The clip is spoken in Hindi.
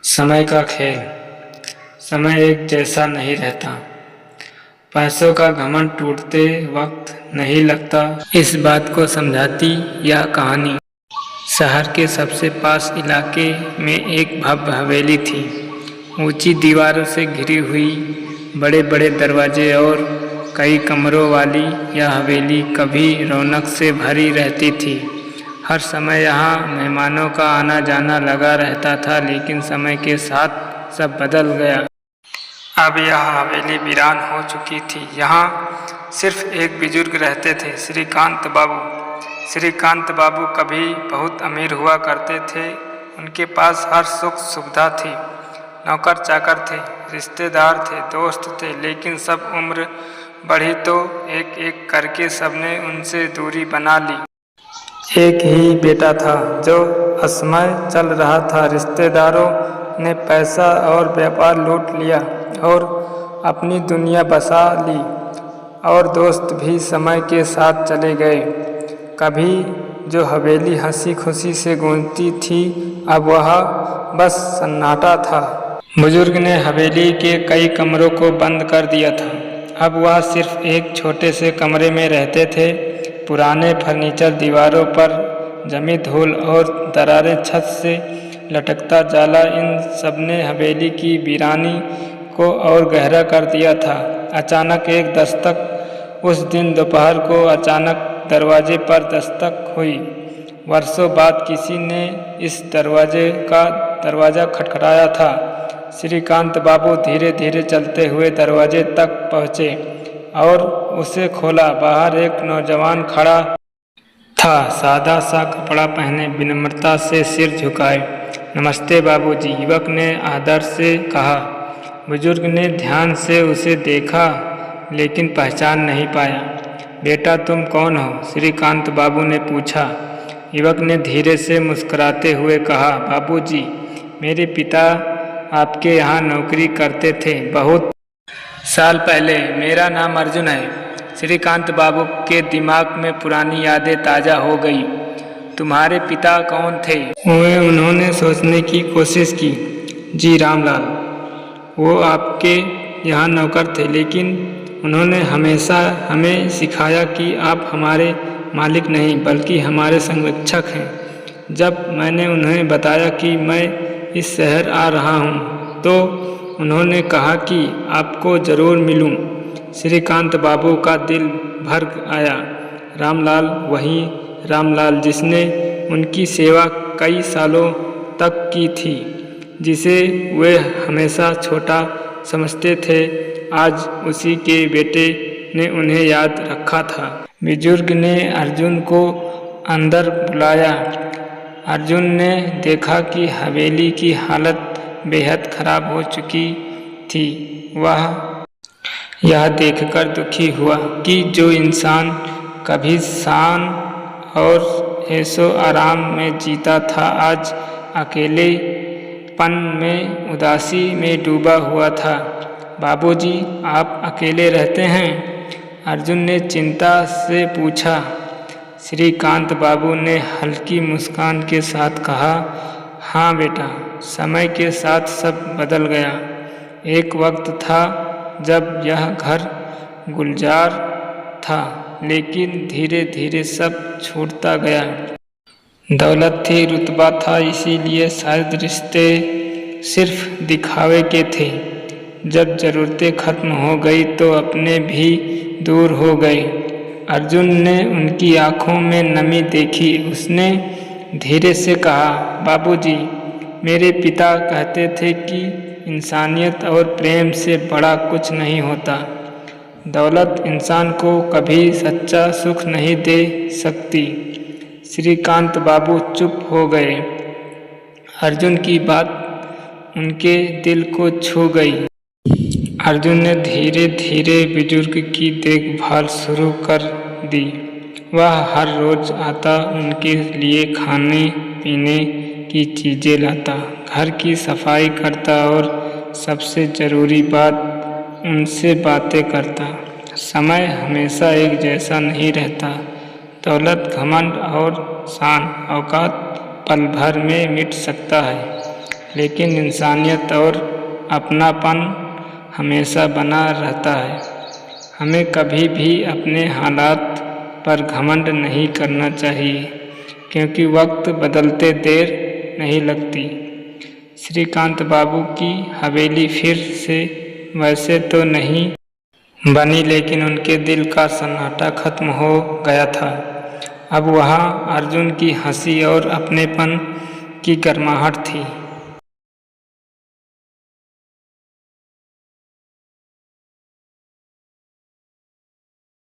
समय का खेल। समय एक जैसा नहीं रहता। पैसों का घमंड टूटते वक्त नहीं लगता। इस बात को समझाती यह कहानी। शहर के सबसे पास इलाके में एक भव्य हवेली थी। ऊंची दीवारों से घिरी हुई, बड़े बड़े दरवाजे और कई कमरों वाली यह हवेली कभी रौनक से भरी रहती थी। हर समय यहाँ मेहमानों का आना जाना लगा रहता था, लेकिन समय के साथ सब बदल गया। अब यह हवेली वीरान हो चुकी थी। यहाँ सिर्फ एक बुजुर्ग रहते थे, श्रीकांत बाबू। श्रीकांत बाबू कभी बहुत अमीर हुआ करते थे। उनके पास हर सुख सुविधा थी। नौकर चाकर थे, रिश्तेदार थे, दोस्त थे, लेकिन सब उम्र बढ़ी तो एक एक करके सबने उनसे दूरी बना ली। एक ही बेटा था जो असमय चल रहा था। रिश्तेदारों ने पैसा और व्यापार लूट लिया और अपनी दुनिया बसा ली, और दोस्त भी समय के साथ चले गए। कभी जो हवेली हंसी खुशी से गूंजती थी, अब वह बस सन्नाटा था। बुजुर्ग ने हवेली के कई कमरों को बंद कर दिया था। अब वह सिर्फ एक छोटे से कमरे में रहते थे। पुराने फर्नीचर, दीवारों पर जमी धूल और दरारें छत से लटकता जाला, इन सब ने हवेली की वीरानी को और गहरा कर दिया था। अचानक एक दस्तक। उस दिन दोपहर को अचानक दरवाजे पर दस्तक हुई। वर्षों बाद किसी ने इस दरवाजा खटखटाया था। श्रीकांत बाबू धीरे धीरे चलते हुए दरवाजे तक पहुँचे और उसे खोला। बाहर एक नौजवान खड़ा था, सादा सा कपड़ा पहने, विनम्रता से सिर झुकाए। नमस्ते बाबूजी, युवक ने आदर से कहा। बुजुर्ग ने ध्यान से उसे देखा, लेकिन पहचान नहीं पाया। बेटा, तुम कौन हो? श्रीकांत बाबू ने पूछा। युवक ने धीरे से मुस्कुराते हुए कहा, बाबूजी, मेरे पिता आपके यहाँ नौकरी करते थे बहुत साल पहले। मेरा नाम अर्जुन है। श्रीकांत बाबू के दिमाग में पुरानी यादें ताज़ा हो गई। तुम्हारे पिता कौन थे? उन्होंने सोचने की कोशिश की। जी रामलाल, वो आपके यहाँ नौकर थे, लेकिन उन्होंने हमेशा हमें सिखाया कि आप हमारे मालिक नहीं बल्कि हमारे संरक्षक हैं। जब मैंने उन्हें बताया कि मैं इस शहर आ रहा हूँ, तो उन्होंने कहा कि आपको ज़रूर मिलूं। श्रीकांत बाबू का दिल भर आया। रामलाल, वही रामलाल जिसने उनकी सेवा कई सालों तक की थी, जिसे वे हमेशा छोटा समझते थे, आज उसी के बेटे ने उन्हें याद रखा था। बुजुर्ग ने अर्जुन को अंदर बुलाया। अर्जुन ने देखा कि हवेली की हालत बेहद खराब हो चुकी थी। वह यह देखकर दुखी हुआ कि जो इंसान कभी शान और ऐशो आराम में जीता था, आज अकेलेपन में, उदासी में डूबा हुआ था। बाबूजी, आप अकेले रहते हैं? अर्जुन ने चिंता से पूछा। श्रीकांत बाबू ने हल्की मुस्कान के साथ कहा, हाँ बेटा, समय के साथ सब बदल गया। एक वक्त था जब यह घर गुलजार था, लेकिन धीरे धीरे सब छूटता गया। दौलत थी, रुतबा था, इसीलिए शायद रिश्ते सिर्फ दिखावे के थे। जब ज़रूरतें खत्म हो गई तो अपने भी दूर हो गए। अर्जुन ने उनकी आंखों में नमी देखी। उसने धीरे से कहा, बाबूजी, मेरे पिता कहते थे कि इंसानियत और प्रेम से बड़ा कुछ नहीं होता। दौलत इंसान को कभी सच्चा सुख नहीं दे सकती। श्रीकांत बाबू चुप हो गए। अर्जुन की बात उनके दिल को छू गई। अर्जुन ने धीरे धीरे बुजुर्ग की देखभाल शुरू कर दी। वह हर रोज आता, उनके लिए खाने पीने की चीज़ें लाता, घर की सफाई करता और सबसे ज़रूरी बात, उनसे बातें करता। समय हमेशा एक जैसा नहीं रहता। दौलत, घमंड और शान, औकात पल भर में मिट सकता है, लेकिन इंसानियत और अपनापन हमेशा बना रहता है। हमें कभी भी अपने हालात पर घमंड नहीं करना चाहिए, क्योंकि वक्त बदलते देर नहीं लगती। श्रीकांत बाबू की हवेली फिर से वैसे तो नहीं बनी, लेकिन उनके दिल का सन्नाटा खत्म हो गया था। अब वहाँ अर्जुन की हंसी और अपनेपन की गर्माहट थी।